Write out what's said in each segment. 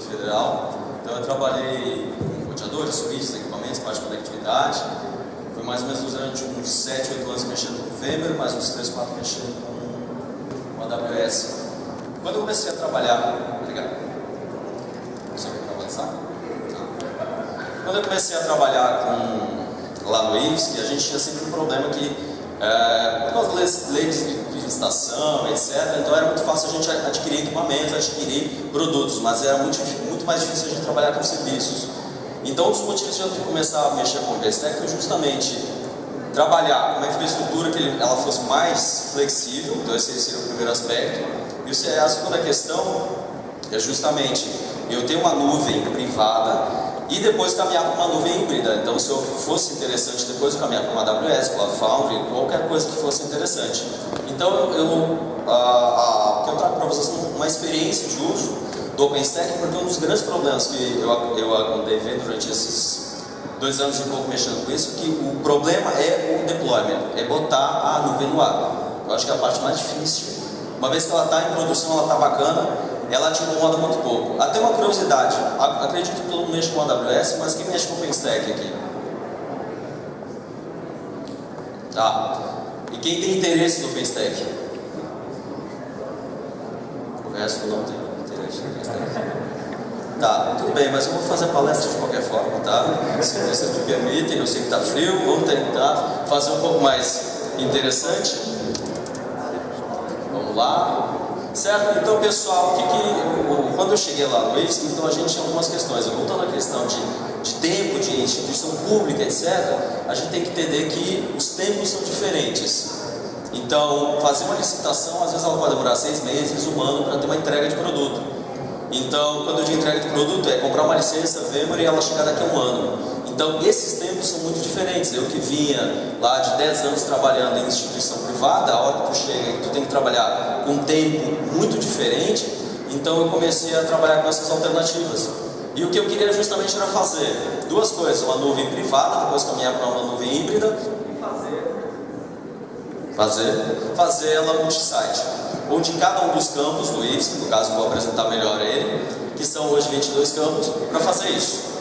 Federal. Então eu trabalhei com roteadores, switches, equipamentos, parte de conectividade. Foi mais ou menos durante uns 7, 8 anos mexendo com VMware, mais uns 3, 4 mexendo com AWS. Quando eu comecei a trabalhar... Obrigado. Só para avançar? Quando eu comecei a trabalhar lá no IFSC, a gente tinha sempre um problema que com as leis de licitação, etc. Então era muito fácil a gente adquirir equipamentos, adquirir produtos, mas era muito mais difícil a gente trabalhar com serviços. Então um dos motivos de eu começar a mexer com o OpenStack foi justamente trabalhar com uma infraestrutura que ela fosse mais flexível. Então esse seria o primeiro aspecto. E a segunda questão é justamente eu ter uma nuvem privada e depois caminhar para uma nuvem híbrida. Então, se eu fosse interessante, depois eu caminhar para uma AWS, Cloud Foundry, qualquer coisa que fosse interessante. Então, eu trago para vocês uma experiência de uso do OpenStack, porque um dos grandes problemas que eu andei vendo durante esses 2 anos e pouco mexendo com isso, que o problema é o deployment, é botar a nuvem no ar. Eu acho que é a parte mais difícil. Uma vez que ela está em produção, ela está bacana, ela te incomoda muito pouco. Até uma curiosidade, acredito que todo mundo mexe com AWS, mas quem mexe com OpenStack aqui? Tá. E quem tem interesse no OpenStack? O resto não tem interesse no OpenStack. Tá, tudo bem, mas eu vou fazer a palestra de qualquer forma, tá? Se vocês me permitem, eu sei que está frio, vamos tentar fazer um pouco mais interessante. Vamos lá. Certo? Então, pessoal, quando eu cheguei lá no IFSC, então a gente tinha algumas questões. Voltando à questão de tempo, de instituição pública, etc., a gente tem que entender que os tempos são diferentes. Então, fazer uma licitação, às vezes ela pode demorar 6 meses, 1 ano, para ter uma entrega de produto. Então, quando eu digo entrega de produto, é comprar uma licença VMware e ela chegar daqui a 1 ano. Então, esses tempos são muito diferentes. Eu que vinha lá de 10 anos trabalhando em instituição privada, a hora que tu chega e tu tem que trabalhar com um tempo muito diferente, então eu comecei a trabalhar com essas alternativas. E o que eu queria justamente era fazer 2 coisas, uma nuvem privada, depois caminhar para uma nuvem híbrida e fazer ela multi-site, onde em cada um dos campos do IFSC, no caso vou apresentar melhor ele, que são hoje 22 campos, para fazer isso.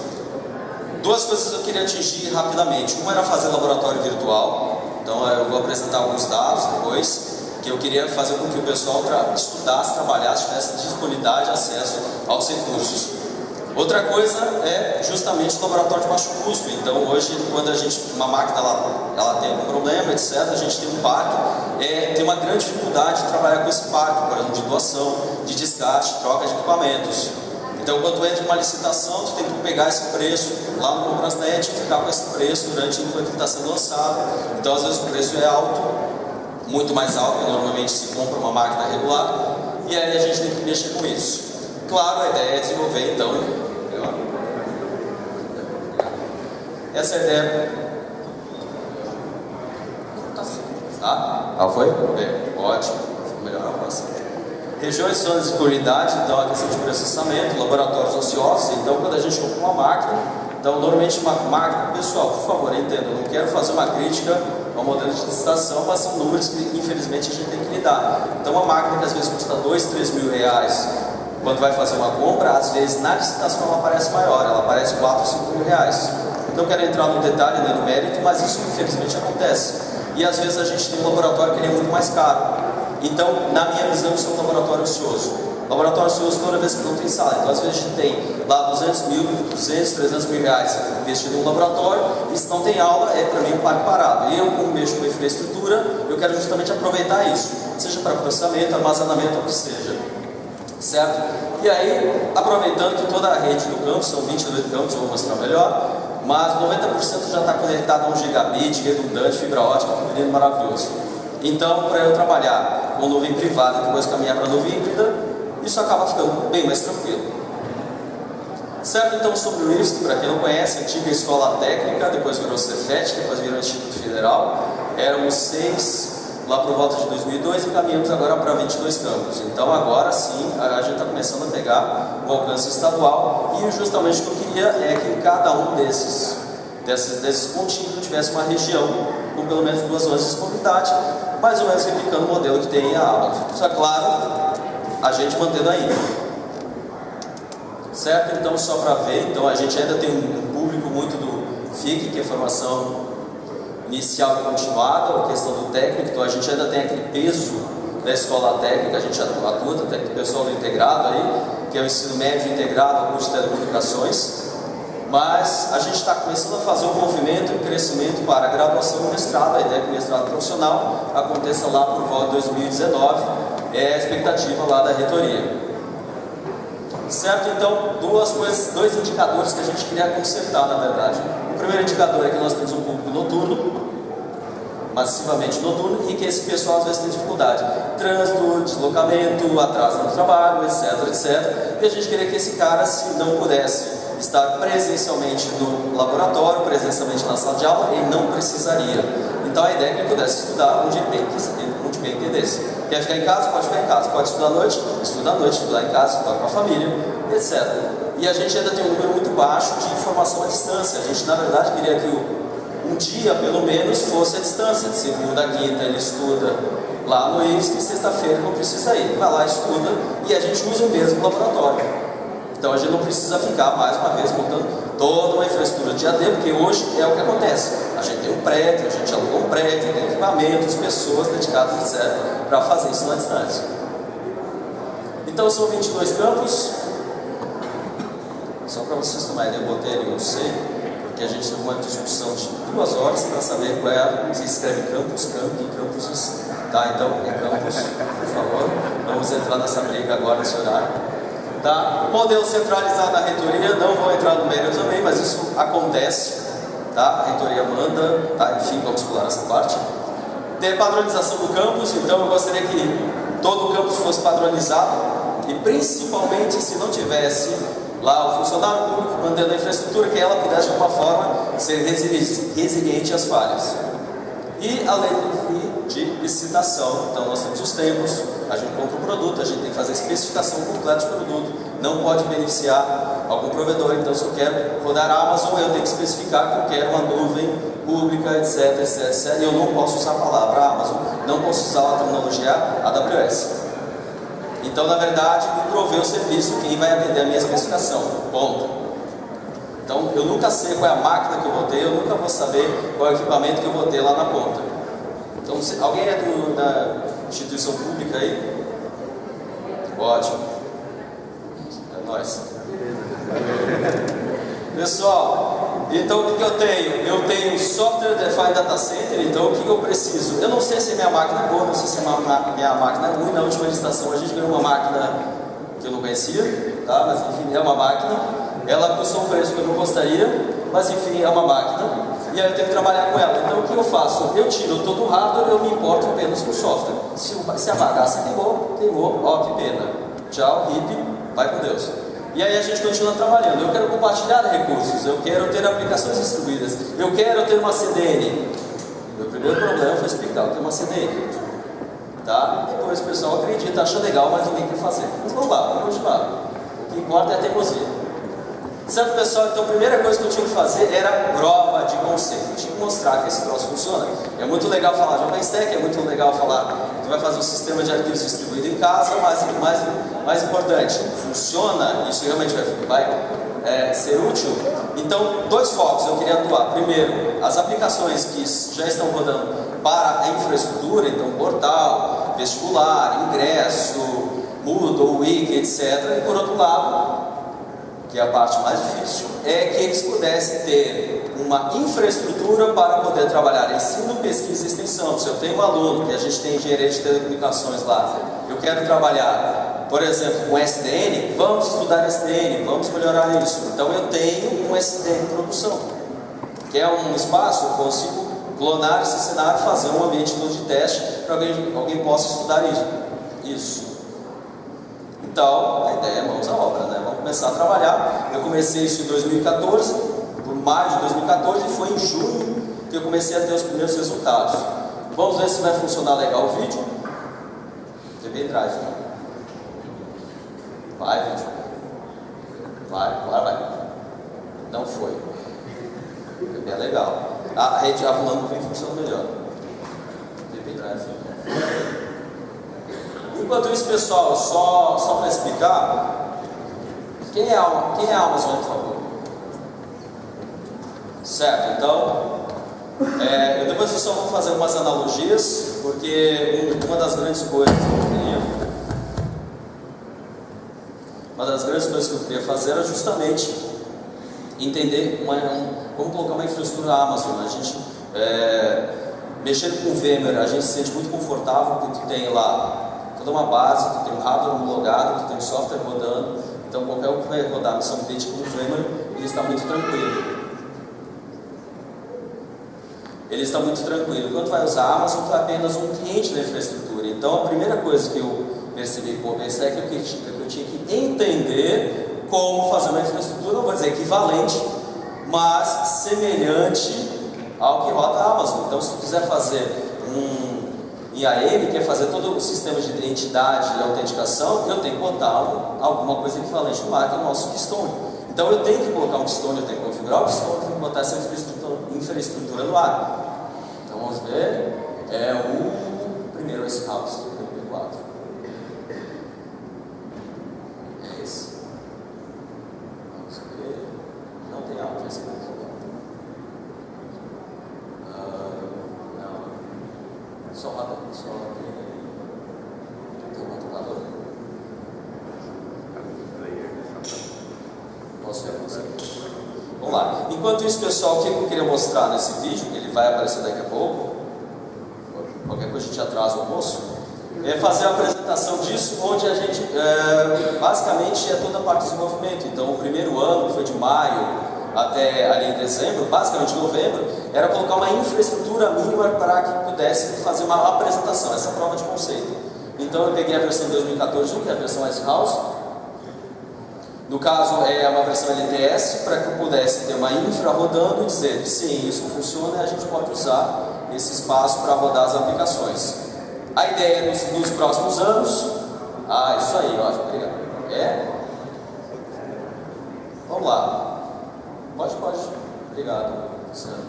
2 coisas eu queria atingir rapidamente. Uma era fazer laboratório virtual, então eu vou apresentar alguns dados depois, que eu queria fazer com que o pessoal estudasse, trabalhasse, tivesse disponibilidade, acesso aos recursos. Outra coisa é justamente o laboratório de baixo custo. Então hoje, quando uma máquina ela tem algum problema, etc., a gente tem um parque, tem uma grande dificuldade de trabalhar com esse parque, por exemplo, de doação, de descarte, troca de equipamentos. Então, quando tu entra em uma licitação, tu tem que pegar esse preço lá no Comprasnet e ficar com esse preço enquanto ele está sendo lançado. Então, às vezes o preço é alto, muito mais alto que normalmente se compra uma máquina regular, e aí a gente tem que mexer com isso. Claro, a ideia é desenvolver, então, essa é a ideia. Tá? Foi? Ótimo. Vou melhorar a próxima. Regiões e zonas de prioridade, então a questão de processamento, laboratórios ociosos. Então, quando a gente compra uma máquina, então normalmente uma máquina, pessoal, por favor, entenda, eu não quero fazer uma crítica ao modelo de licitação, mas são números que infelizmente a gente tem que lidar. Então, uma máquina que às vezes custa 2, 3 mil reais, quando vai fazer uma compra, às vezes na licitação ela aparece maior, ela aparece 4, 5 mil reais. Não quero entrar no detalhe nem no mérito, mas isso infelizmente acontece. E às vezes a gente tem um laboratório que ele é muito mais caro. Então, na minha visão, isso é um laboratório ocioso. Laboratório ocioso toda vez que não tem sala. Então, às vezes a gente tem lá 200 mil, 200, 300 mil reais investido em um laboratório, e se não tem aula, é para mim um parque parado. Eu, como mexo com infraestrutura, eu quero justamente aproveitar isso, seja para processamento, armazenamento, ou o que seja. Certo? E aí, aproveitando que toda a rede do campus, são 22 campos, eu vou mostrar melhor, mas 90% já está conectado a 1 gigabit, redundante, fibra ótica, um lindo maravilhoso. Então, para eu trabalhar com nuvem privada e depois caminhar para a nuvem híbrida, isso acaba ficando bem mais tranquilo. Certo? Então, sobre o IFSC, para quem não conhece, a antiga escola técnica, depois virou Cefet, depois virou Instituto Federal. Éramos 6 lá por volta de 2002 e caminhamos agora para 22 campos. Então, agora sim, a gente está começando a pegar o alcance estadual, e justamente o que eu queria é que em cada um desses pontinhos tivesse uma região com pelo menos 2 zonas de disponibilidade, mais ou menos replicando o modelo que tem a ABA. Isso é claro, a gente mantendo a infra. certo? Então, só para ver, então a gente ainda tem um público muito do FIC, que é formação inicial e continuada, a questão do técnico, então a gente ainda tem aquele peso da escola técnica, a gente atua, até o pessoal do integrado aí, que é o ensino médio integrado, curso de telecomunicações, mas a gente está começando a fazer um movimento e crescimento para a graduação e mestrado. A ideia é que o mestrado profissional aconteça lá por volta de 2019, é a expectativa lá da reitoria. Certo? Então, dois indicadores que a gente queria consertar, na verdade. O primeiro indicador é que nós temos um público noturno, massivamente noturno, e que esse pessoal às vezes tem dificuldade. Trânsito, deslocamento, atraso no trabalho, etc, etc. E a gente queria que esse cara, se não pudesse estar presencialmente no laboratório, presencialmente na sala de aula, ele não precisaria. Então a ideia é que ele pudesse estudar onde bem entendesse. Quer ficar em casa? Pode ficar em casa. Pode estudar à noite? Estuda à noite, estudar em casa, estudar com a família, etc. E a gente ainda tem um número muito baixo de informação à distância. A gente, na verdade, queria que um dia, pelo menos, fosse à distância. De segunda a quinta ele estuda lá no IFSC, e sexta-feira não precisa ir. Vai lá, estuda, e a gente usa o mesmo laboratório. Então a gente não precisa ficar, mais uma vez, montando toda uma infraestrutura de AD, porque hoje é o que acontece. A gente tem um prédio, a gente alugou um prédio, tem equipamentos, pessoas dedicadas, etc., para fazer isso na distância. Então são 22 campos. Só para vocês tomarem ideia, eu botei ali um C, porque a gente teve uma discussão de 2 horas para saber qual é se escreve campus, campi, campuses. Tá, então é campus, por favor. Vamos entrar nessa briga agora nesse horário. Tá? Modelo centralizado na reitoria, não vou entrar no mérito também, mas isso acontece, tá? A reitoria manda, tá? Enfim, vamos pular essa parte. Ter padronização do campus, então eu gostaria que todo o campus fosse padronizado, e principalmente se não tivesse lá o funcionário público mantendo a infraestrutura, que ela pudesse de alguma forma ser resiliente às falhas. E a lei de licitação, então nós temos os tempos, a gente compra o produto, a gente tem que fazer a especificação completa de produto, não pode beneficiar algum provedor. Então se eu quero rodar a Amazon, eu tenho que especificar que eu quero uma nuvem pública, etc, etc, etc, e eu não posso usar a palavra Amazon, não posso usar a terminologia AWS. Então na verdade, me provê o serviço quem vai atender a minha especificação, ponto. Então eu nunca sei qual é a máquina que eu vou ter, eu nunca vou saber qual é o equipamento que eu vou ter lá na ponta. Então, alguém é da instituição pública aí? Ótimo. É nóis. Pessoal, então o que eu tenho? Eu tenho software defined data center, então o que eu preciso? Eu não sei se minha máquina é boa, não sei se minha máquina é ruim. Na última licitação a gente ganhou uma máquina que eu não conhecia, tá? Mas enfim, é uma máquina. Ela custou um preço que eu não gostaria, mas enfim, é uma máquina. E aí eu tenho que trabalhar com ela. Então o que eu faço? Eu tiro todo o hardware, eu me importo apenas com o software. Se a bagaça queimou, ó, que pena. Tchau, hippie, vai com Deus. E aí a gente continua trabalhando. Eu quero compartilhar recursos, eu quero ter aplicações distribuídas, eu quero ter uma CDN. Meu primeiro problema foi explicar o que é uma CDN. Tá? Depois o pessoal acredita, acha legal, mas ninguém quer fazer. Mas vamos lá, vamos continuar. O que importa é a teimosia. Certo, pessoal? Então a primeira coisa que eu tinha que fazer era prova de conceito. Eu tinha que mostrar que esse troço funciona. É muito legal falar de OpenStack, é muito legal falar que vai fazer um sistema de arquivos distribuído em casa, mas mais importante, funciona, isso realmente vai ser útil. Então, 2 focos eu queria atuar. Primeiro, as aplicações que já estão rodando para a infraestrutura, então portal, vestibular, ingresso, Moodle, Wiki, etc. E por outro lado, que é a parte mais difícil, é que eles pudessem ter uma infraestrutura para poder trabalhar ensino, pesquisa e extensão. Se eu tenho um aluno, que a gente tem engenharia de telecomunicações lá, eu quero trabalhar, por exemplo, com SDN, vamos estudar SDN, vamos melhorar isso. Então eu tenho um SDN em produção, que é um espaço, eu consigo clonar esse cenário, fazer um ambiente todo de teste para que alguém possa estudar isso. Então, a ideia é mãos à obra, né? Vamos começar a trabalhar. Eu comecei isso em 2014, por maio de 2014, e foi em junho que eu comecei a ter os primeiros resultados. Vamos ver se vai funcionar legal o vídeo. TV Drive. Vai, vídeo. Vai. Não foi. TV é legal. A rede Avalon vem funcionando melhor. TV Drive. Enquanto isso, pessoal, só para explicar, Quem é a Amazon, por favor? Certo, então, depois eu só vou fazer umas analogias, porque uma das grandes coisas que eu queria fazer era justamente entender como colocar uma infraestrutura Amazon. A gente, mexendo com o VMware, a gente se sente muito confortável, porque tu tem lá toda uma base, tu tem um hardware homologado, tu tem um software rodando, então qualquer um que vai rodar a missão crítica no VMware, ele está muito tranquilo. Quando vai usar a Amazon, tu é apenas um cliente da infraestrutura. Então a primeira coisa que eu percebi com o OpenStack é que eu tinha que entender como fazer uma infraestrutura, não vou dizer equivalente, mas semelhante ao que roda a Amazon. Então, se tu quiser fazer um IAM, quer fazer todo o sistema de identidade e autenticação, eu tenho que botar alguma coisa equivalente no ar, que é o nosso Keystone. Então, eu tenho que colocar um Keystone, eu tenho que configurar o Keystone, eu tenho que botar essa infraestrutura no ar. Então, vamos ver, o primeiro Ice House, o P4. É esse. Vamos ver, não tem áudio esse caso. Só tem um controlador. Posso ver você? Vamos lá. Enquanto isso, pessoal, o que eu queria mostrar nesse vídeo, que ele vai aparecer daqui a pouco, qualquer coisa a gente atrasa o almoço, é fazer a apresentação disso, onde a gente, basicamente, é toda a parte de desenvolvimento. Então, o primeiro ano, que foi de maio até ali em dezembro, basicamente novembro, era colocar uma infraestrutura mínima para que pudesse fazer uma apresentação, essa prova de conceito. Então eu peguei a versão 2014, que é a versão Icehouse. No caso é uma versão LTS, para que eu pudesse ter uma infra rodando e dizer que sim, isso funciona e a gente pode usar esse espaço para rodar as aplicações. A ideia nos próximos anos, isso aí, ótimo, obrigado. Vamos lá. Pode. Obrigado, Luciano.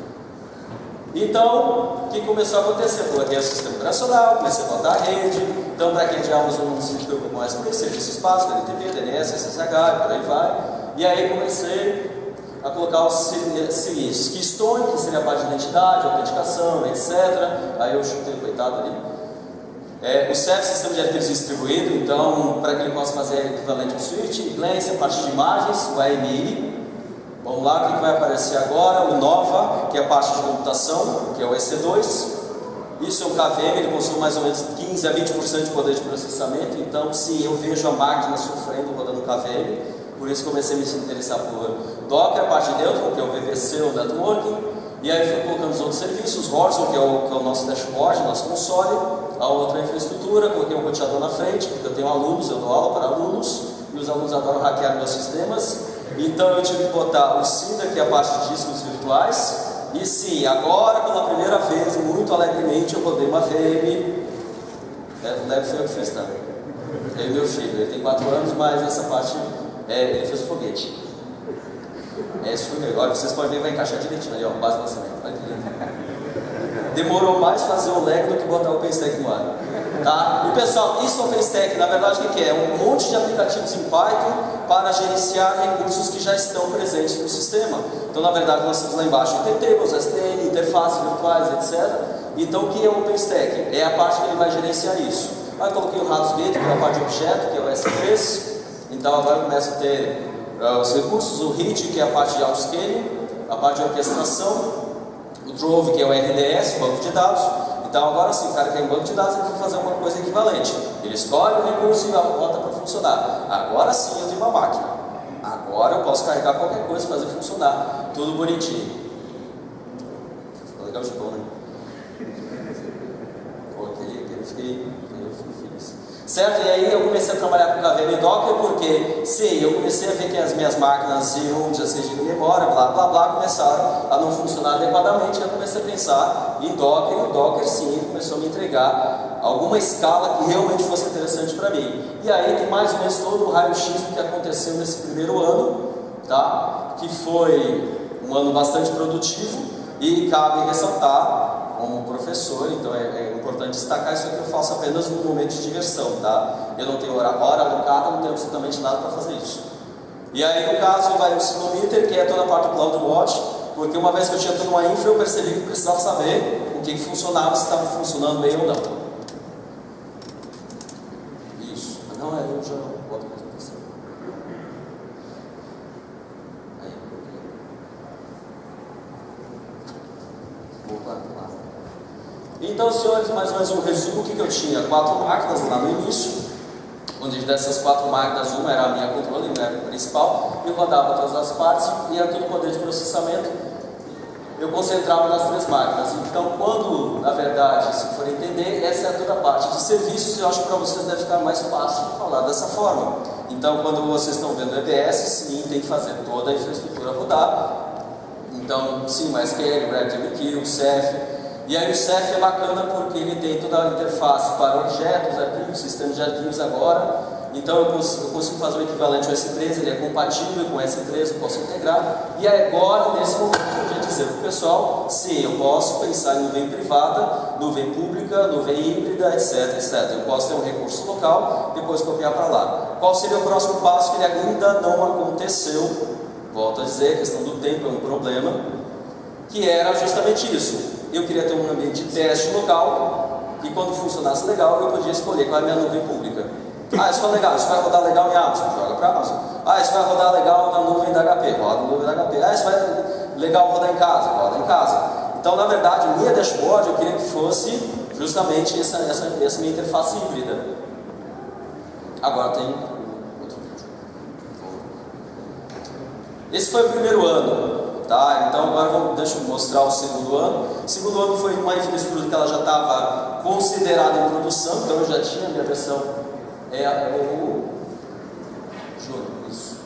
Então, o que começou a acontecer? Eu coloquei o sistema operacional, comecei a botar a rede. Então, para quem já usa um sistema mais por serviços básicos, LTP, DNS, SSH, por aí vai. E aí comecei a colocar os seguintes: Keystone, que seria a parte de identidade, autenticação, etc. Aí eu chutei o coitado ali. O CEF, sistema de arquivos distribuído, então, para que ele possa fazer equivalente ao Swift. Glance, a parte de imagens, o AMI. Vamos lá, o que vai aparecer agora? O Nova, que é a parte de computação, que é o EC2. Isso é um KVM, ele consome mais ou menos 15 a 20% de poder de processamento. Então, sim, eu vejo a máquina sofrendo rodando KVM. Por isso comecei a me interessar por Docker, a parte de dentro, que é o VVC, o Networking. E aí fui colocando os outros serviços, Horizon, que é o nosso dashboard, nosso console. A outra infraestrutura, coloquei um roteador na frente, porque eu tenho alunos, eu dou aula para alunos. E os alunos adoram hackear meus sistemas. Então eu tive que botar o SIDA, que é a parte de discos virtuais. E sim, agora pela primeira vez, muito alegremente, eu rodei uma VM. Deve ser eu que fiz, tá? Eu e meu filho, ele tem 4 anos, mas essa parte, ele fez o foguete. Esse foi meu. Olha, vocês podem ver, vai encaixar direitinho ali, ó, base de lançamento. Vai Demorou mais fazer o Lego do que botar o OpenStack no ar. Tá? E pessoal, isso é o OpenStack, na verdade o que é? É um monte de aplicativos em Python para gerenciar recursos que já estão presentes no sistema. Então na verdade nós temos lá embaixo tables, STN, interfaces virtuais, etc. Então o que é o OpenStack? É a parte que ele vai gerenciar isso. Aí eu coloquei o RapidGate, que é a parte de objeto, que é o S3. Então agora começa a ter os recursos, o HIT, que é a parte de autoscaling, a parte de orquestração, o Trove, que é o RDS, banco de dados. Então agora sim, o cara que tem um banco de dados, ele vai fazer uma coisa equivalente. Ele escolhe o recurso e bota para funcionar. Agora sim eu tenho uma máquina. Agora eu posso carregar qualquer coisa e fazer funcionar tudo bonitinho. Ficou legal de bom, né? Pô, aquele eu fiquei feliz. Certo? E aí eu comecei a trabalhar com KVM Docker porque, sim, eu comecei a ver que as minhas máquinas iam de de memória, blá blá blá, começaram a não funcionar adequadamente. Eu comecei a pensar em Docker, e o Docker sim começou a me entregar alguma escala que realmente fosse interessante para mim. E aí tem mais ou menos todo o raio-x do que aconteceu nesse primeiro ano, tá? Que foi um ano bastante produtivo e cabe ressaltar, como professor, então é importante destacar isso aqui. Eu faço apenas no momento de diversão, tá? Eu não tenho hora alocada, não tenho absolutamente nada para fazer isso. E aí, no caso, vai o Silometer, que é toda a parte do CloudWatch, porque uma vez que eu tinha toda uma infra, eu percebi que precisava saber o que funcionava, se estava funcionando bem ou não. Isso. Não, eu já boto a apresentação. Aí. Opa, lá. Então, senhores, mais ou menos um resumo: o que eu tinha? 4 máquinas lá no início, onde dessas 4 máquinas, uma era a minha controle, a minha principal, e rodava todas as partes, e era tudo poder de processamento, eu concentrava nas 3 máquinas. Então, quando, na verdade, se for entender, essa é toda a parte de serviços, eu acho que para vocês deve ficar mais fácil falar dessa forma. Então, quando vocês estão vendo o EBS, sim, tem que fazer toda a infraestrutura rodar. Então, sim, o SQL, o RabbitMQ, o Ceph. E aí o Ceph é bacana porque ele tem toda a interface para objetos, arquivos, sistemas de arquivos agora. Então eu consigo fazer o equivalente ao S3, ele é compatível com o S3, eu posso integrar. E agora, nesse momento, eu podia dizer para o pessoal, sim, eu posso pensar em nuvem privada, nuvem pública, nuvem híbrida, etc, etc. Eu posso ter um recurso local, depois copiar para lá. Qual seria o próximo passo que ele ainda não aconteceu? Volto a dizer, a questão do tempo é um problema, que era justamente isso. Eu queria ter um ambiente de teste local, e quando funcionasse legal, eu podia escolher qual é a minha nuvem pública. Ah, isso foi legal, isso vai rodar legal em Amazon, joga para Amazon. Ah, isso vai rodar legal na nuvem da HP, roda na nuvem da HP. Ah, isso vai legal rodar em casa, roda em casa. Então, na verdade, minha dashboard, eu queria que fosse justamente essa minha interface híbrida. Agora tem outro vídeo. Esse foi o primeiro ano. Tá? Então agora deixa eu mostrar o segundo ano. O segundo ano foi uma infraestrutura que ela já estava considerada em produção, então eu já tinha a minha versão isso.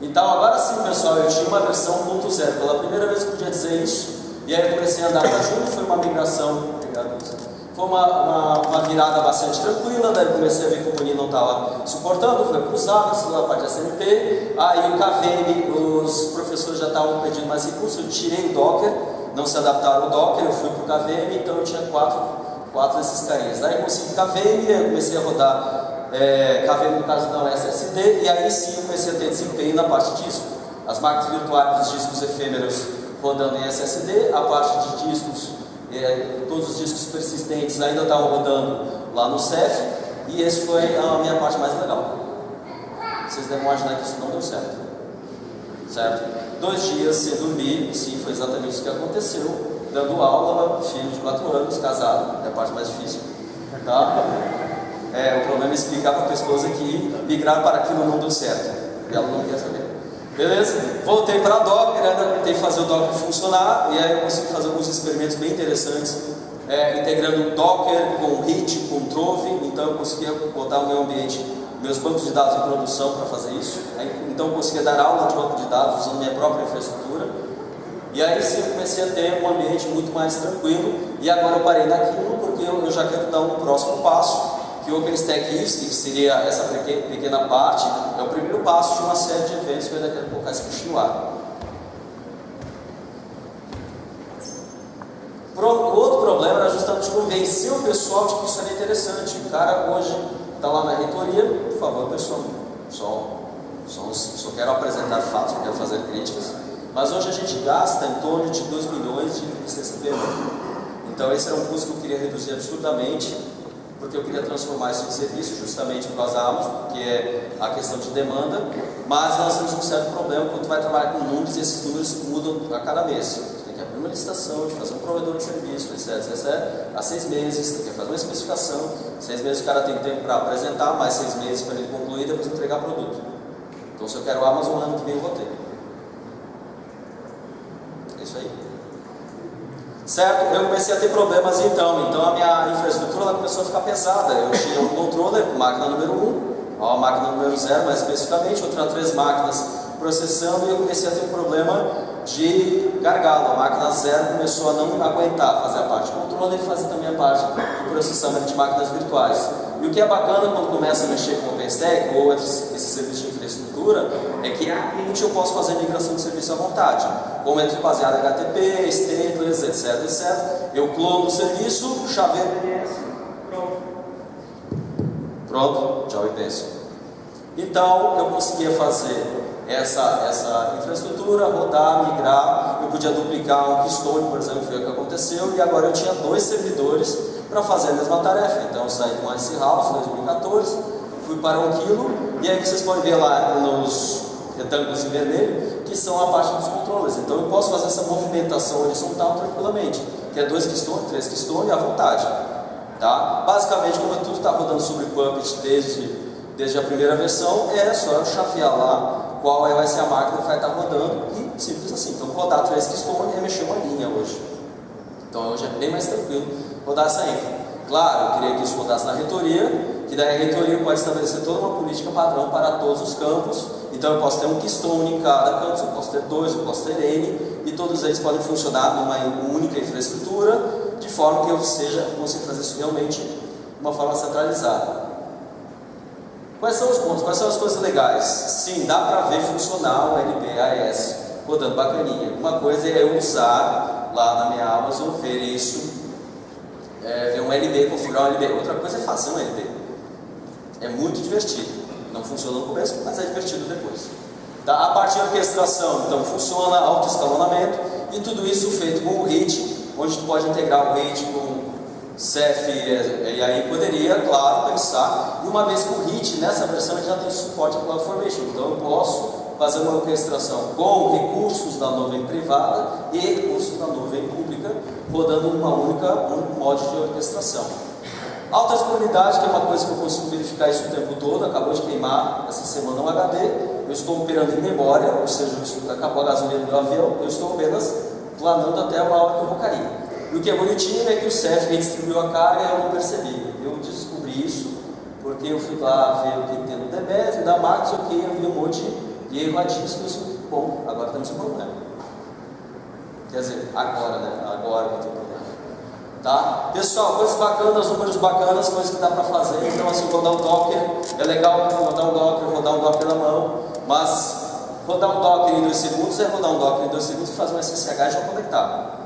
Então agora sim, pessoal, eu tinha uma versão 1.0, pela primeira vez que eu podia dizer isso, e aí eu comecei a andar para junto, foi uma migração, foi uma virada bastante tranquila, daí eu comecei a ver que o Boni não estava suportando, foi para usar, a parte da SNP, aí o KVM, os professores já estavam pedindo mais recursos, eu tirei o Docker, não se adaptaram ao Docker, eu fui para o KVM, então eu tinha quatro desses carinhas. Daí eu consegui KVM, eu comecei a rodar KVM no caso não SSD, e aí sim eu comecei a ter desempenho na parte de disco. As máquinas virtuais dos discos efêmeros rodando em SSD, a parte de discos, todos os discos persistentes ainda estavam rodando lá no Ceph, e esse foi a minha parte mais legal. Vocês devem imaginar que isso não deu certo. Certo? 2 dias sem dormir, sim, foi exatamente isso que aconteceu. Dando aula, filho de 4 anos, casado, é a parte mais difícil. Tá? O problema é explicar para a tua esposa que migrar para aquilo não deu certo. E ela não quer saber. Beleza? Voltei para a Docker, ainda tentei fazer o Docker funcionar, e aí eu consegui fazer alguns experimentos bem interessantes, integrando Docker com HIT, com Trove. Então eu conseguia botar o meu ambiente, meus bancos de dados em produção para fazer isso. Então eu conseguia dar aula de banco de dados usando minha própria infraestrutura. E aí sim eu comecei a ter um ambiente muito mais tranquilo, e agora eu parei naquilo porque eu já quero dar um próximo passo, que o OpenStack IFSC, que seria essa pequena parte, é o primeiro passo de uma série de eventos que eu ainda quero colocar isso no ar. O outro problema era justamente convencer o pessoal de que isso era interessante. O cara hoje está lá na reitoria, por favor, pessoal, só quero apresentar fatos, não quero fazer críticas. Mas hoje a gente gasta em torno de 2 milhões de licença de Então esse era um custo que eu queria reduzir absurdamente, porque eu queria transformar isso em serviço, justamente por causa da Amazon, que é a questão de demanda. Mas nós temos um certo problema quando tu vai trabalhar com números, e esses números mudam a cada mês. Tu tem que abrir uma licitação, de fazer um provedor de serviço, etc. Há 6 meses, tu tem que fazer uma especificação. 6 meses o cara tem tempo para apresentar, mais 6 meses para ele concluir e depois entregar produto. Então se eu quero o Amazon, ano que vem eu vou ter. É isso aí. Certo? Eu comecei a ter problemas então a minha infraestrutura ela começou a ficar pesada. Eu tinha um controller, máquina número 1, a máquina número 0 mais especificamente, eu tinha 3 máquinas processando, e eu comecei a ter um problema de gargalo. A máquina 0 começou a não aguentar fazer a parte de controller e fazer também a parte de processamento de máquinas virtuais. E o que é bacana quando começa a mexer com o OpenStack ou esses serviços de infraestrutura é que realmente eu posso fazer migração de serviço à vontade, como é baseado em HTTP, stateless, etc. Eu clono o serviço, chaveiro DNS, pronto, tchau e penso. Então eu conseguia fazer essa infraestrutura, rodar, migrar. Eu podia duplicar um Keystone, por exemplo, foi o que aconteceu, e agora eu tinha 2 servidores para fazer a mesma tarefa. Então eu saí com Ice House em 2014, fui para 1 quilo, e aí vocês podem ver lá nos retângulos em vermelho, que são a parte dos controles. Então eu posso fazer essa movimentação horizontal tranquilamente, que é 2 Keystone, 3 Keystone à vontade. Tá? Basicamente, como tudo está rodando sobre Puppet desde a primeira versão, é só eu chavear lá qual vai ser a máquina que vai estar rodando, e simples assim. Então rodar 3 Keystone é mexer uma linha hoje. Então hoje é bem mais tranquilo rodar essa infra. Claro, eu queria que isso rodasse na reitoria, que daí a reitoria pode estabelecer toda uma política padrão para todos os campos. Então eu posso ter um Keystone em cada campus, eu posso ter 2, eu posso ter N, e todos eles podem funcionar numa única infraestrutura, de forma que eu consiga fazer isso realmente de uma forma centralizada. Quais são os pontos? Quais são as coisas legais? Sim, dá para ver funcionar o LB AES rodando bacaninha. Uma coisa é eu usar lá na minha Amazon, ver isso, ver um LB, configurar um LB. Outra coisa é fazer um LB. É muito divertido. Não funciona no começo, mas é divertido depois. Tá? A parte de orquestração, então funciona autoescalonamento, e tudo isso feito com o RIT, onde tu pode integrar o RIT com Ceph, e aí poderia, claro, pensar, e uma vez que o RIT nessa versão ele já tem suporte a CloudFormation, então eu posso fazer uma orquestração com recursos da nuvem privada e recursos da nuvem pública, rodando um único modo de orquestração. Alta disponibilidade, que é uma coisa que eu consigo verificar isso o tempo todo, acabou de queimar essa semana um HD, eu estou operando em memória, ou seja, acabou a gasolina do avião, eu estou apenas planando até a hora que eu vou cair. E o que é bonitinho é que o Ceph redistribuiu a carga e eu não percebi. Eu descobri isso porque eu fui lá ver o que tem no DBES, da Max, ok, eu vi um monte de erro ativos, que eu disse, bom, agora temos um problema. Quer dizer, agora, né? Agora que tem um problema. Tá? Pessoal, coisas bacanas, números bacanas, coisas que dá para fazer. Então, assim, rodar um Docker, é legal rodar um Docker na mão, mas rodar um Docker em 2 segundos é rodar um Docker em 2 segundos e fazer um SSH e já conectar.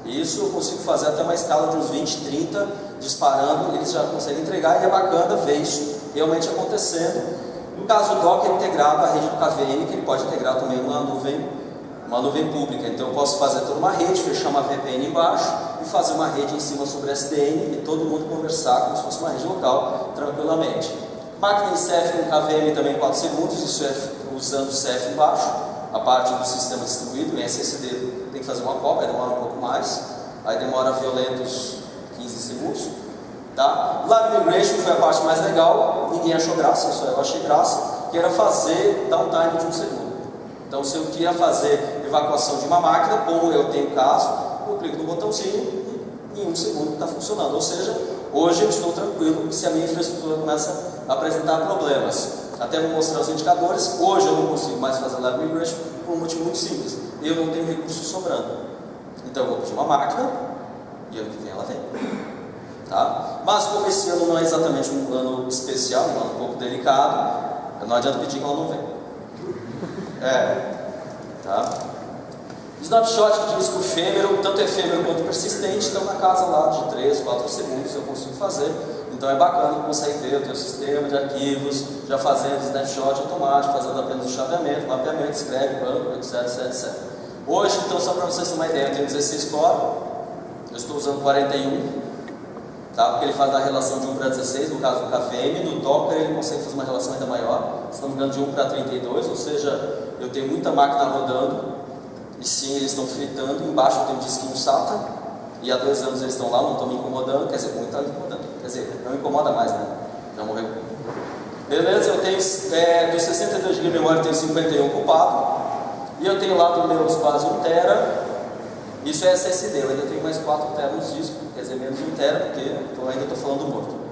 Isso eu consigo fazer até uma escala de uns 20, 30, disparando, eles já conseguem entregar, e é bacana ver isso realmente acontecendo. No caso do Docker, integrado à rede do KVM, que ele pode integrar também uma nuvem pública. Então eu posso fazer toda uma rede, fechar uma VPN embaixo e fazer uma rede em cima sobre SDN e todo mundo conversar como se fosse uma rede local, tranquilamente. Máquina em Ceph no KVM também 4 segundos, isso é usando o Ceph embaixo, a parte do sistema distribuído, em SSD tem que fazer uma cópia, demora um pouco mais, aí demora violentos 15 segundos. Tá? Live Migration foi a parte mais legal, ninguém achou graça, só eu achei graça, que era fazer downtime de 1 segundo. Então, se eu queria fazer evacuação de uma máquina, como eu tenho caso, eu clico no botãozinho e em 1 segundo está funcionando. Ou seja, hoje eu estou tranquilo se a minha infraestrutura começa a apresentar problemas. Até vou mostrar os indicadores. Hoje eu não consigo mais fazer Live Migration por um motivo muito simples. Eu não tenho recursos sobrando. Então, eu vou pedir uma máquina e ano que vem ela vem. Tá? Mas como esse ano não é exatamente um ano especial, um ano um pouco delicado, não adianta pedir que ela não vem. Tá? Snapshot de disco efêmero, tanto efêmero quanto persistente, estão na casa lá de 3, 4 segundos eu consigo fazer. Então é bacana, consegue ver o teu sistema de arquivos, já fazendo snapshot automático, fazendo apenas o chaveamento, mapeamento, escreve, banco, etc, etc. Hoje, então, só para vocês terem uma ideia, eu tenho 16 core, eu estou usando 41, tá? Porque ele faz a relação de 1 para 16, no caso do KVM, no Docker ele consegue fazer uma relação ainda maior, estamos dando de 1 para 32, ou seja, eu tenho muita máquina rodando, e sim, eles estão fritando, embaixo eu tenho um disquinho SATA, e há 2 anos eles estão lá, não estão me incomodando, quer dizer, muito está me incomodando, quer dizer, não incomoda mais, né? Já morreu. Beleza, eu tenho dos 62 GB de memória, eu tenho 51 ocupado, e eu tenho lá dos meus quase 1 tera, isso é SSD, eu ainda tenho mais 4 teras nos discos, quer dizer, menos 1 tera, porque eu ainda estou falando morto.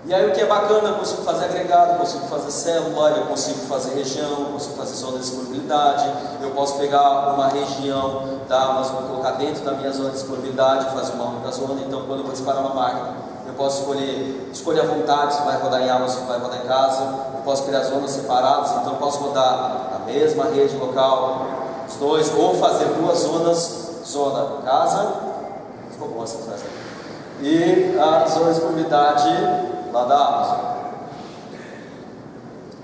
E aí o que é bacana, eu consigo fazer agregado, eu consigo fazer célula, eu consigo fazer região, eu consigo fazer zona de disponibilidade, eu posso pegar uma região da Amazon e colocar dentro da minha zona de disponibilidade, fazer uma única zona. Então quando eu vou disparar uma máquina, eu posso escolher à vontade se vai rodar em Amazon, se vai rodar em casa, eu posso criar zonas separadas, então eu posso rodar na mesma rede local, os dois, ou fazer 2 zonas, zona casa, ficou boa essa frase, e a zona de disponibilidade lá da Amazon.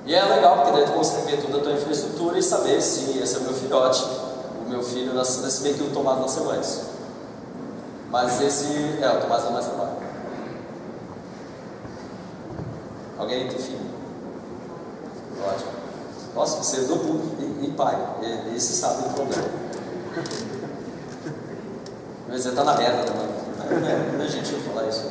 E é legal, porque daí tu consegue ver toda a tua infraestrutura e saber se esse é o meu filhote. O meu filho nasceu, se bem que o Tomás nasceu antes. Mas esse, o Tomás é mais trabalho. Alguém tem filho? Ótimo. Nossa, você é duplo e pai. Esse sabe do problema. Eu ia dizer, tá na merda também. Não é gentil falar isso.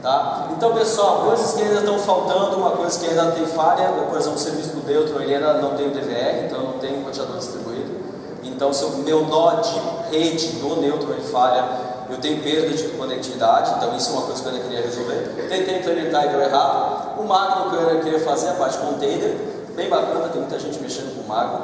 Tá? Então, pessoal, coisas que ainda estão faltando, uma coisa que ainda tem falha, por exemplo, o serviço do Neutron, ele ainda não tem o DVR, então não tem um roteador distribuído. Então, se o meu nó de rede do Neutron ele falha, eu tenho perda de conectividade, então isso é uma coisa que eu ainda queria resolver. Tentei implementar e deu errado. O Magnum que eu queria fazer, a parte container, bem bacana, tem muita gente mexendo com o Magnum,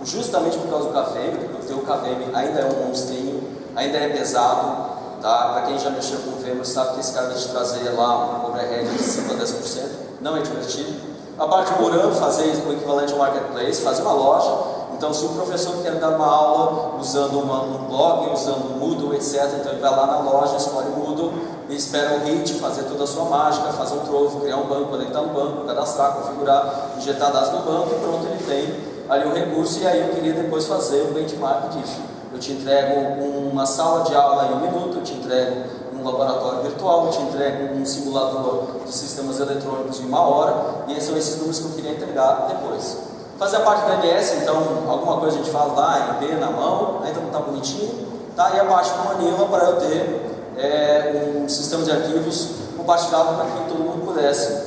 justamente por causa do KVM, porque o teu KVM ainda é um monstrinho, ainda é pesado. Tá? Para quem já mexeu com o VMware sabe que esse cara vai te trazer lá um overhead de 5 a 10%, não é divertido. A parte Moran, fazer o equivalente ao marketplace, fazer uma loja. Então, se o professor quer dar uma aula usando um blog, usando o Moodle, etc., então ele vai lá na loja, escolhe o Moodle e espera o HIT fazer toda a sua mágica, fazer um trove, criar um banco, conectar no banco, cadastrar, configurar, injetar dados no banco e pronto, ele tem ali o recurso. E aí eu queria depois fazer o benchmark disso. Eu te entrego uma sala de aula em 1 minuto, eu te entrego um laboratório virtual, eu te entrego um simulador de sistemas eletrônicos em 1 hora, e são esses números que eu queria entregar depois. Fazer a parte da MS, então, alguma coisa a gente fala lá, em B na mão, ainda não está bonitinho, tá? E a parte do Manila para eu ter um sistema de arquivos compartilhado para que todo mundo pudesse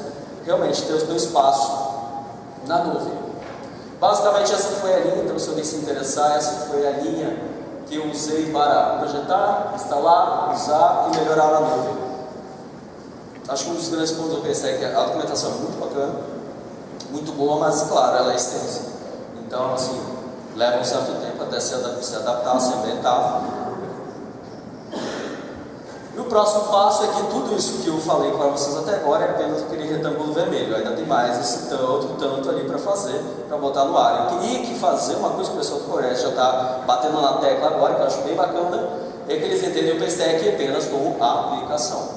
realmente ter o seu espaço na nuvem. Basicamente essa foi a linha, então se alguém se interessar, essa foi a linha que eu usei para projetar, instalar, usar e melhorar a nuvem. Acho que um dos grandes pontos do OpenStack é que a documentação é muito bacana, muito boa, mas claro, ela é extensa. Então, assim, leva um certo tempo até se adaptar, se ambientar. E o próximo passo é que tudo isso que eu falei para vocês até agora é apenas aquele retângulo vermelho. Ainda tem mais esse tanto ali para fazer, para botar no ar. Eu queria que fazer uma coisa que o pessoal do Coreste já está batendo na tecla agora, que eu acho bem bacana, é que eles entendem o OpenStack apenas como a aplicação.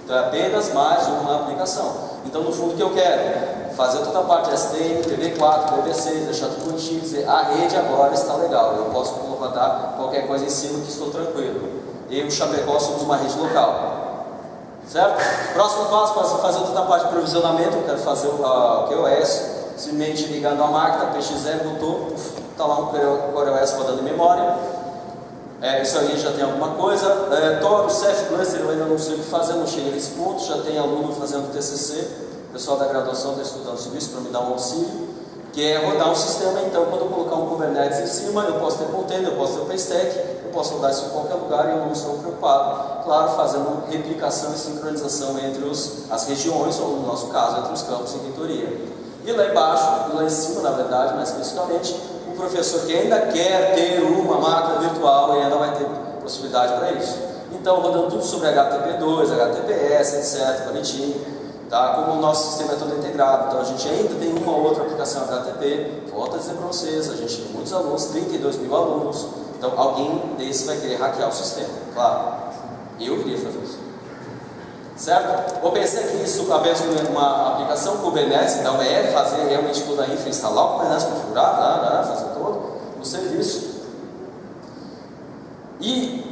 Então é apenas mais uma aplicação. Então no fundo o que eu quero? Fazer toda a parte SDN, TV4, TV6, deixar tudo bonitinho, dizer a rede agora está legal, eu posso botar qualquer coisa em cima que estou tranquilo. Eu e o Chapecó somos uma rede local, certo? Próximo passo, para fazer toda a parte de provisionamento, eu quero fazer o QoS, simplesmente ligando a máquina, PX0, botou, está lá um QoS rodando em memória. Isso aí já tem alguma coisa. Toro, Ceph, Cluster, eu ainda não sei o que fazer, não cheguei nesse ponto, já tem aluno fazendo TCC, o pessoal da graduação está estudando sobre isso para me dar um auxílio, que é rodar um sistema. Então quando eu colocar um Kubernetes em cima, eu posso ter container, eu posso ter OpenStack, eu posso rodar isso em qualquer lugar e eu não estou preocupado, claro, fazendo replicação e sincronização entre as regiões, ou no nosso caso, entre os campos em reitoria. E lá embaixo, lá em cima, na verdade, mais especificamente, o professor que ainda quer ter uma máquina virtual, ele ainda vai ter possibilidade para isso. Então, rodando tudo sobre HTTP2, HTTPS, etc., bonitinho. Tá? Como o nosso sistema é todo integrado, então a gente ainda tem uma ou outra aplicação HTTP. Volto a dizer para vocês, a gente tem muitos alunos, 32 mil alunos, então alguém desse vai querer hackear o sistema, claro. Eu queria fazer isso. Certo? OpenStack isso apenas com uma aplicação Kubernetes, então é fazer realmente toda a infra, instalar o Kubernetes configurado, fazer todo o serviço. E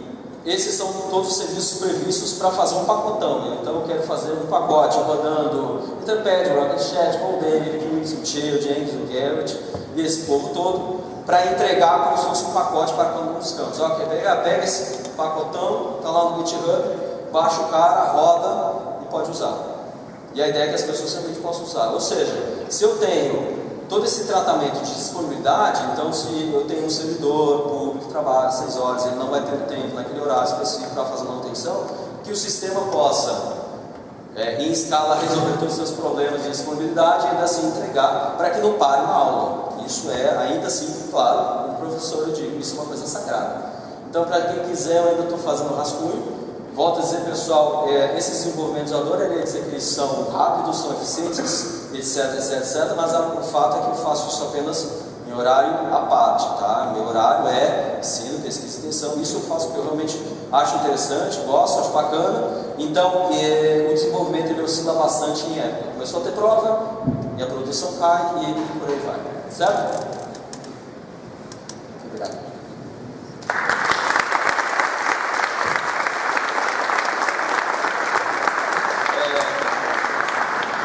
esses são todos os serviços previstos para fazer um pacotão, né? Então eu quero fazer um pacote rodando Etherpad, Rocket Chat, Container, Unix, o Cheo, o Jenkins, o Garrett e esse povo todo para entregar como se fosse um pacote para cada um dos campos. Ó, pega esse pacotão, está lá no GitHub, baixa o cara, roda e pode usar. E a ideia é que as pessoas realmente possam usar. Ou seja, se eu tenho todo esse tratamento de disponibilidade, então se eu tenho um servidor público que trabalha 6 horas, ele não vai ter tempo naquele horário específico para fazer manutenção, que o sistema possa, em escala, resolver todos os seus problemas de disponibilidade e ainda assim entregar para que não pare uma aula. Isso é, ainda assim, claro, como professor eu digo, isso é uma coisa sagrada. Então, para quem quiser, eu ainda estou fazendo rascunho. Volto a dizer, pessoal, esses desenvolvimentos eu adoraria dizer que eles são rápidos, são eficientes, etc, mas o fato é que eu faço isso apenas em horário à parte, tá? Meu horário é ensino, pesquisa e extensão, isso eu faço porque eu realmente acho interessante, gosto, acho bacana. Então, o desenvolvimento ele oscila bastante em época. começou a ter prova, e a produção cai e por aí vai. Certo? Obrigado.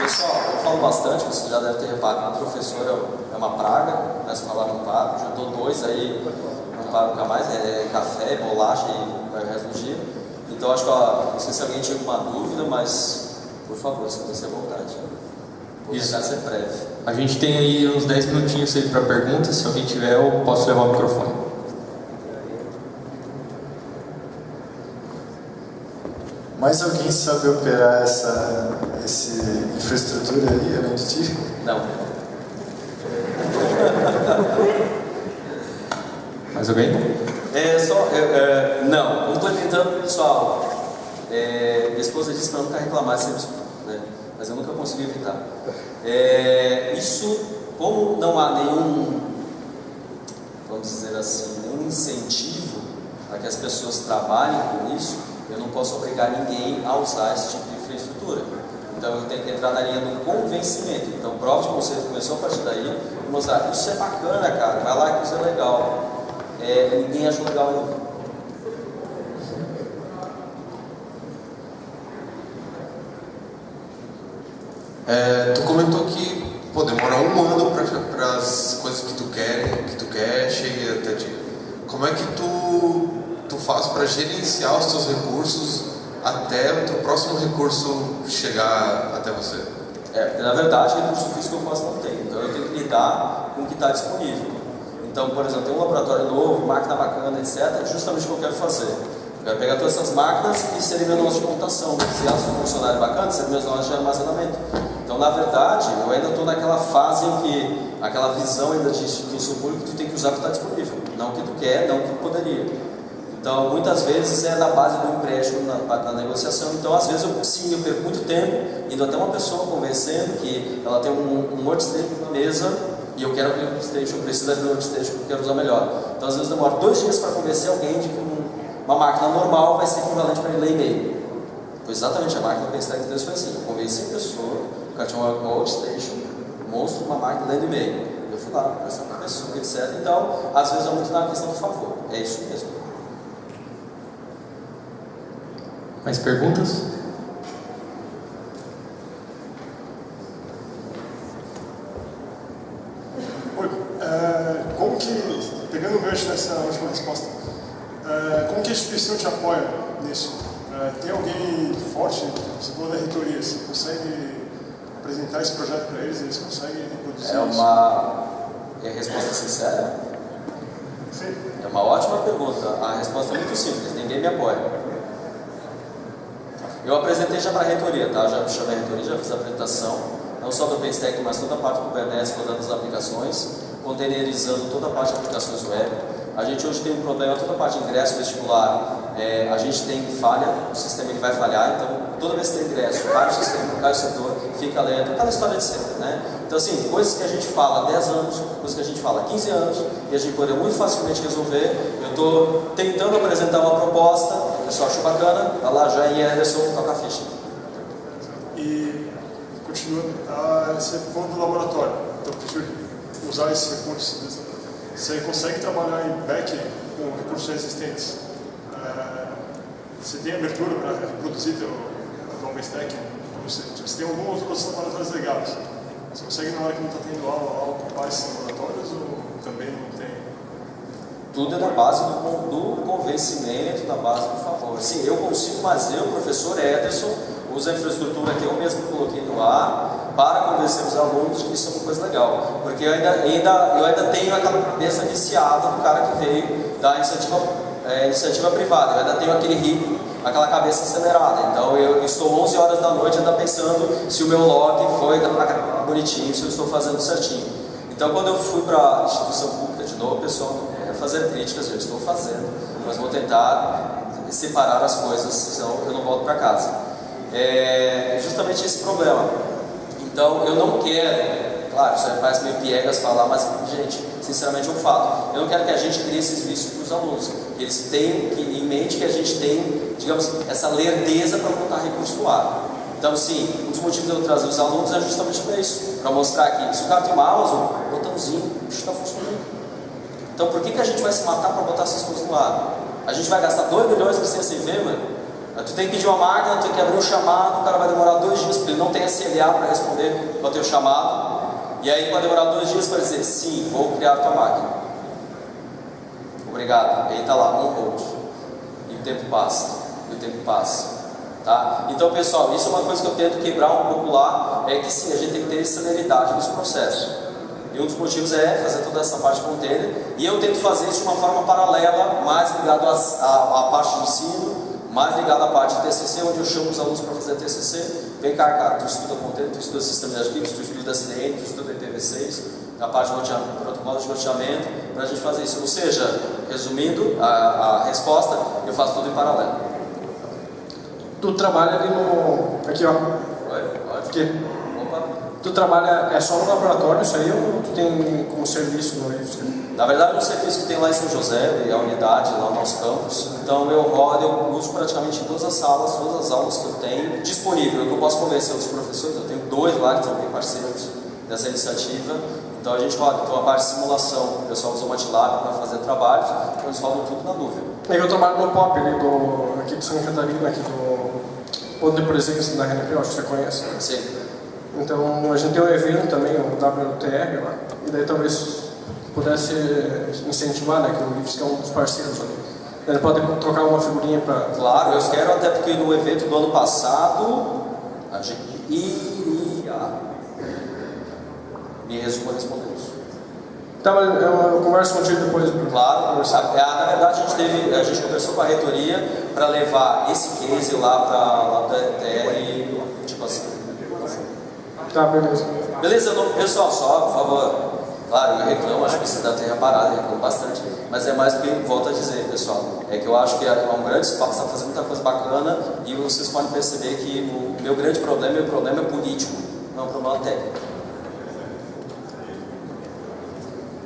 Pessoal, eu falo bastante, você já deve ter reparado, o professor é uma praga, começa a falar não paro, já dou 2 aí, não paro nunca mais, café, bolacha e vai o resto do dia. Então acho que, não sei se alguém tinha alguma dúvida, mas por favor, sinta-se à vontade. Vou tentar ser breve. A gente tem aí uns 10 minutinhos aí para perguntas, se alguém tiver eu posso levar o microfone. Mais alguém sabe operar essa infraestrutura aí, além de ti? Não. Mais alguém? Não estou inventando, pessoal. Minha esposa disse para nunca reclamar sempre, né? Mas eu nunca consegui evitar. Isso, como não há nenhum, vamos dizer assim, nenhum incentivo para que as pessoas trabalhem com isso, eu não posso obrigar ninguém a usar esse tipo de infraestrutura. Então eu tenho que entrar na linha do convencimento. Então prova de conceito começou a partir daí, mostrar, isso é bacana, cara, vai lá que isso é legal. Ninguém achou legal ainda. Tu comentou que demora um ano para as coisas que tu quer chegue até ti. Como é que tu faz para gerenciar os teus recursos até o teu próximo recurso chegar até você? Porque na verdade recurso físico eu quase não tenho, então eu tenho que lidar com o que está disponível. Então, por exemplo, tem um laboratório novo, máquina bacana, etc. Justamente o que eu quero fazer. Eu quero pegar todas essas máquinas e serem meu nosso de computação. Se elas funcionarem bacana, serem meus nomes de armazenamento. Então, na verdade, eu ainda estou naquela fase em que, aquela visão ainda de instituição pública, tu tem que usar o que está disponível. Não o que tu quer, não o que tu poderia. Então, muitas vezes é na base do empréstimo, na negociação. Então, às vezes, eu perco muito tempo indo até uma pessoa convencendo que ela tem um workstation na mesa e eu quero aquele workstation, eu preciso daquele workstation que eu quero usar melhor. Então, às vezes, demora 2 dias para convencer alguém de que uma máquina normal vai ser equivalente para ele ler e-mail. Foi exatamente a máquina do Stack 3 foi assim. Eu convenci a pessoa, o cara tinha uma workstation, monstro, uma máquina lendo e-mail. Eu fui lá, conversar com a pessoa, etc. Então, às vezes é muito na questão do favor. É isso mesmo. Mais perguntas? Oi, como que, pegando o gancho nessa última resposta, como que a instituição te apoia nisso? Tem alguém forte, você falou da reitoria, você consegue apresentar esse projeto para eles, eles conseguem reproduzir isso? É a resposta sincera? Sim. É uma ótima pergunta. A resposta é muito simples, ninguém me apoia. Eu apresentei já para a reitoria, tá? Já chamei a reitoria, já fiz a apresentação, não só do OpenStack, mas toda a parte do Kubernetes, rodando as aplicações, containerizando toda a parte de aplicações web. A gente hoje tem um problema, toda a parte de ingresso vestibular, a gente tem falha, o sistema ele vai falhar, então toda vez que tem ingresso, cai o sistema, cai o setor, fica lento, aquela história de sempre, né? Então assim, coisas que a gente fala há 10 anos, coisas que a gente fala há 15 anos, e a gente poderia muito facilmente resolver. Eu estou tentando apresentar uma proposta, o pessoal achou bacana, vai lá, já em Anderson, toca a ficha. E, continuando, você falou do laboratório, então preciso usar esse recurso. Você consegue trabalhar em back com recursos existentes? Você tem abertura para reproduzir o OpenStack? Você tem alguns outros laboratórios legados. Você consegue, na hora que não está tendo aula, ocupar esses laboratórios ou também não tem? Tudo é na base do convencimento, na base do favor. Sim, eu consigo, mas eu, professor Ederson, uso a infraestrutura que eu mesmo coloquei no ar para convencer os alunos de que isso é uma coisa legal. Porque eu ainda tenho aquela cabeça viciada do cara que veio da iniciativa privada. Eu ainda tenho aquele ritmo, aquela cabeça acelerada. Então eu estou 11 horas da noite ainda pensando se o meu log foi bonitinho, se eu estou fazendo certinho. Então quando eu fui para a instituição pública de novo, o pessoal não quer fazer críticas, eu estou fazendo, mas vou tentar separar as coisas, senão eu não volto para casa. É justamente esse problema. Então eu não quero, claro, isso aí parece meio piegas falar, mas gente, sinceramente é um fato. Eu não quero que a gente crie esses vícios para os alunos, que eles tenham em mente que a gente tem, digamos, essa lerdeza para montar recurso no ar. Então, sim, um dos motivos de eu trazer os alunos é justamente para isso, para mostrar que se o cara tem uma Amazon, botãozinho, o bicho está funcionando. Então, por que a gente vai se matar para botar essas coisas no ar? A gente vai gastar 2 milhões de licença sem ver, mano? Tu tem que pedir uma máquina, tu tem que abrir um chamado, o cara vai demorar 2 dias, porque ele não tem SLA para responder ao teu chamado. E aí, vai demorar 2 dias para dizer, sim, vou criar a tua máquina. Obrigado. Aí está lá, on hold. E o tempo passa. E o tempo passa. Tá? Então, pessoal, isso é uma coisa que eu tento quebrar um pouco lá, é que sim, a gente tem que ter celeridade nesse processo. E um dos motivos é fazer toda essa parte de container, e eu tento fazer isso de uma forma paralela, mais ligado à parte de ensino, mais ligado à parte de TCC, onde eu chamo os alunos para fazer TCC. Vem cá, cara, tu estuda container, tu estuda sistema de arquivos, tu estuda SDN, tu estuda IPv6, a parte de protocolo de roteamento, para a gente fazer isso. Ou seja, resumindo a resposta, eu faço tudo em paralelo. Tu trabalha ali no... Aqui, ó. Pode? Aqui. Opa. Tu trabalha só no laboratório isso aí ou tu tem como serviço no IFSC? Na verdade, é um serviço que tem lá em São José, é a unidade lá no nosso campus. Então eu uso praticamente em todas as salas, todas as aulas que eu tenho disponível. Eu posso convencer outros professores, eu tenho 2 lá que são bem parceiros dessa iniciativa. Então a gente roda. Então a parte de simulação, o pessoal usa o MATLAB para fazer trabalhos, então eles rodam tudo na nuvem. Eu trabalho no POP ali aqui de Santa Catarina, aqui do ponto de presença da RNP, eu acho que você conhece. Sim. Então a gente tem um evento também, o WTR lá, e daí talvez pudesse incentivar, né, que o IFSC é um dos parceiros ali. Ele pode trocar uma figurinha para... Claro, eu quero, até porque no evento do ano passado a gente iria... Me resumo a responder isso. Tá, mas eu converso contigo depois. Claro, na verdade a gente conversou com a reitoria para levar esse case lá para a TR, tipo assim. Tá, beleza. Beleza, pessoal, só por favor. Claro, eu reclamo, acho que vocês devem ter reparado, eu reclamo bastante, mas é mais porque, volto a dizer, pessoal, é que eu acho que é um grande espaço, está fazendo muita coisa bacana e vocês podem perceber que o meu grande problema, é político, não é um problema técnico.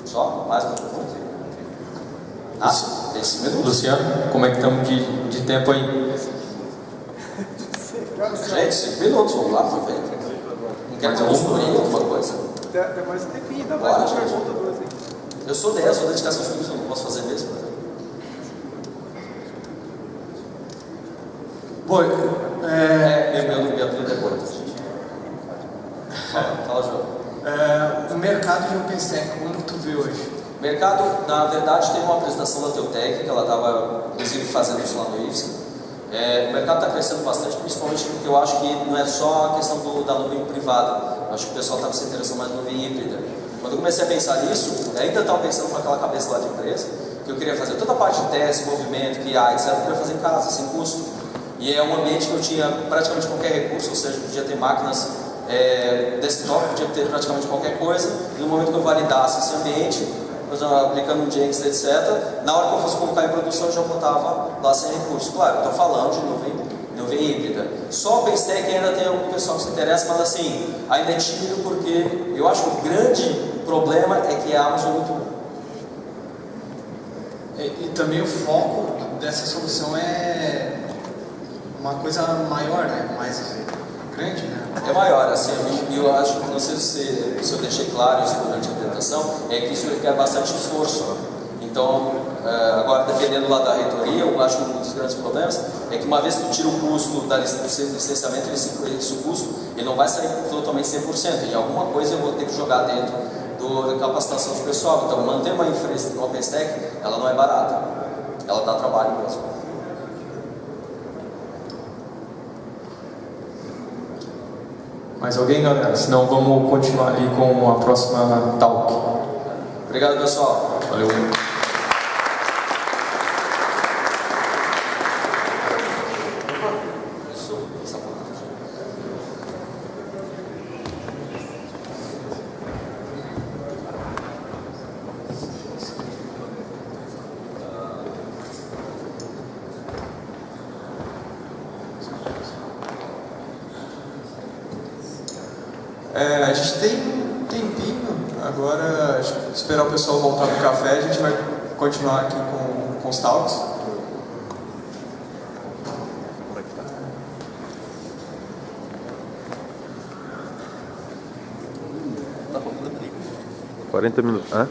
Só? Mais uma pergunta? Tem 5 minutos. Luciano, como é que estamos de tempo aí? Gente, 5 minutos, vamos lá, aproveita. Não quer dizer alguma coisa? Tem mais um tempinho, ainda mais uma pergunta, 2 aí. Eu sou 10, sou dedicação exclusiva, eu não posso fazer mesmo. Bom, Minha vida é boa, gente. Fala, João. O mercado de OpenStack, como tu vê hoje? O mercado, na verdade, teve uma apresentação da Teutec, que ela estava, inclusive, fazendo isso lá no IFSC. O mercado está crescendo bastante, principalmente porque eu acho que não é só a questão da nuvem privada. Eu acho que o pessoal estava se interessando mais na nuvem híbrida. Quando eu comecei a pensar nisso, eu ainda estava pensando com aquela cabeça lá de empresa, que eu queria fazer toda a parte de teste, movimento, QA, etc., eu queria fazer em casa, sem custo. E é um ambiente que eu tinha praticamente qualquer recurso, ou seja, eu podia ter máquinas desktop, podia ter praticamente qualquer coisa, e no momento que eu validasse esse ambiente, aplicando um Jenkins, etc., na hora que eu fosse colocar em produção, eu já botava lá sem recurso. Claro, estou falando de nuvem híbrida. Só o OpenStack ainda tem algum pessoal que se interessa, mas assim, ainda é tímido porque eu acho que o grande problema é que a Amazon é muito boa. E também o foco dessa solução é uma coisa maior, né? Mais grande, né? É maior, assim, e eu acho que, não sei se eu deixei claro isso durante a apresentação, é que isso requer bastante esforço. Então, agora dependendo lá da reitoria, eu acho que um dos grandes problemas é que uma vez que tu tira o custo do licenciamento, esse custo, ele não vai sair totalmente 100%, em alguma coisa eu vou ter que jogar dentro da capacitação do pessoal. Então, manter uma infraestrutura no OpenStack, ela não é barata, ela dá trabalho mesmo. Mais alguém, galera? Senão vamos continuar ali com a próxima talk. Obrigado, pessoal. Valeu. A gente tem um tempinho, agora esperar o pessoal voltar do café, a gente vai continuar aqui com os talks. 40 minutos. Hã?